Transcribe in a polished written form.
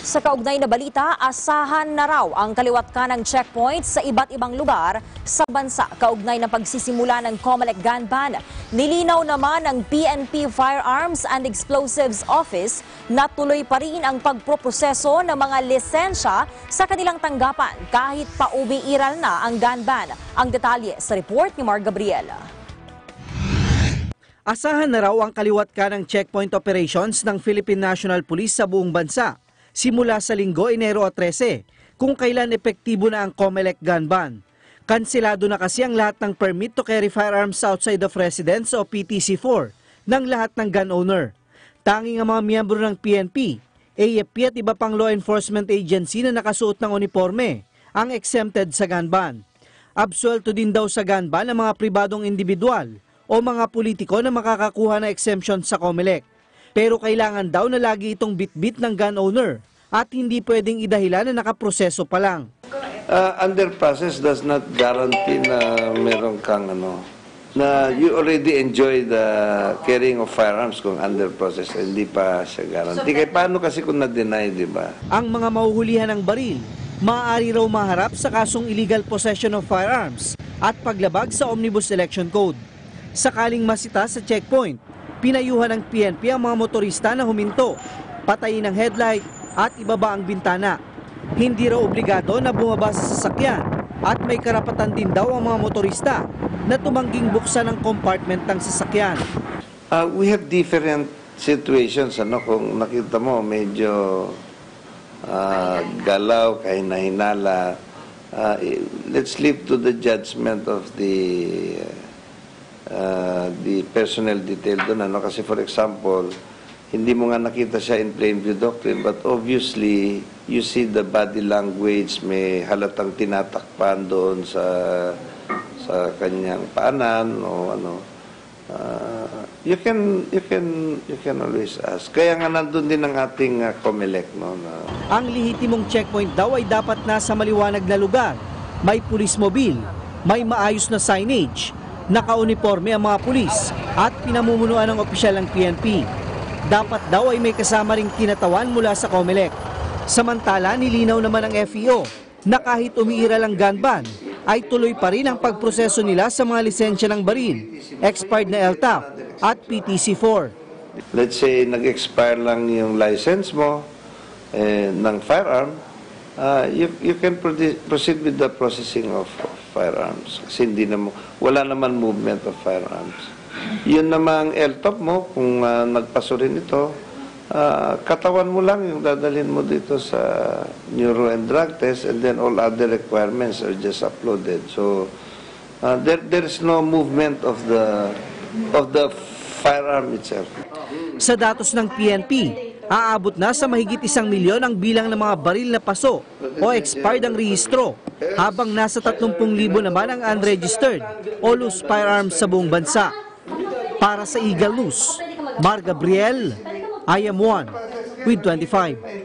Sa kaugnay na balita, asahan na raw ang kaliwat kanang checkpoint sa iba't ibang lugar sa bansa kaugnay ng pagsisimula ng COMELEC gun ban. Nilinaw naman ng PNP Firearms and Explosives Office na tuloy pa rin ang pagproproseso ng mga lisensya sa kanilang tanggapan kahit paumiiral na ang gun ban. Ang detalye sa report ni Mark Gabriel. Asahan na raw ang kaliwat kanang checkpoint operations ng Philippine National Police sa buong bansa simula sa Linggo, Enero 13, kung kailan epektibo na ang COMELEC gun ban. Kanselado na kasi ang lahat ng permit to carry firearms outside of residence o PTC-4 ng lahat ng gun owner. Tanging ang mga miyembro ng PNP, AFP at iba pang law enforcement agency na nakasuot ng uniforme ang exempted sa gun ban. Absuelto din daw sa gun ban ang mga pribadong individual o mga politiko na makakakuha ng exemption sa COMELEC. Pero kailangan daw na lagi itong bitbit ng gun owner at hindi pwedeng idahilan na nakaproseso pa lang. Under process does not guarantee na meron kang na you already enjoy the carrying of firearms kung under process, hindi pa siya guarantee. Kaya paano kasi kung na-deny, di ba? Ang mga mahuhulihan ng baril, maaari raw maharap sa kasong illegal possession of firearms at paglabag sa Omnibus Election Code. Sakaling masita sa checkpoint, pinayuhan ng PNP ang mga motorista na huminto, patayin ang headlight at ibaba ang bintana. Hindi raw obligado na bumaba sa sasakyan at may karapatan din daw ang mga motorista na tumangging buksan ang compartment ng sasakyan. We have different situations. Kung nakita mo, medyo galaw, kahina-hinala. Let's leave to the judgment of the personnel detail doon. Kasi for example, hindi mo nga nakita siya in plain view doctrine, but obviously, you see the body language, may halatang tinatakpan doon sa kanyang paanan o you can always ask. Kaya nga nandun din ang ating COMELEC. Ang lehitimong checkpoint daw ay dapat nasa maliwanag na lugar, may pulis mobil, may maayos na signage, naka-uniforme ang mga pulis at pinamumunuan ng opisyal ng PNP. Dapat daw ay may kasama ring kinatawan mula sa COMELEC. Samantala, nilinaw naman ng FEO na kahit umiiral ang gun ban, ay tuloy pa rin ang pagproseso nila sa mga lisensya ng baril, expired na LTAP at PTC-4. Let's say nag-expire lang yung license mo ng firearm, you can proceed with the processing of firearms kasi wala naman movement of firearms. Yun namang LTOP mo, kung nagpaso rin ito, katawan mo lang yung dadalhin mo dito sa neuro and drug test, and then all other requirements are just uploaded. So there is no movement of the firearm itself. Sa datos ng PNP, aabot na sa mahigit 1 milyon ang bilang ng mga baril na paso o expired ang rehistro, habang nasa 30,000 naman ang unregistered o loose firearms sa buong bansa. Para sa Eagle News, Mark Gabriel, I am one with 25.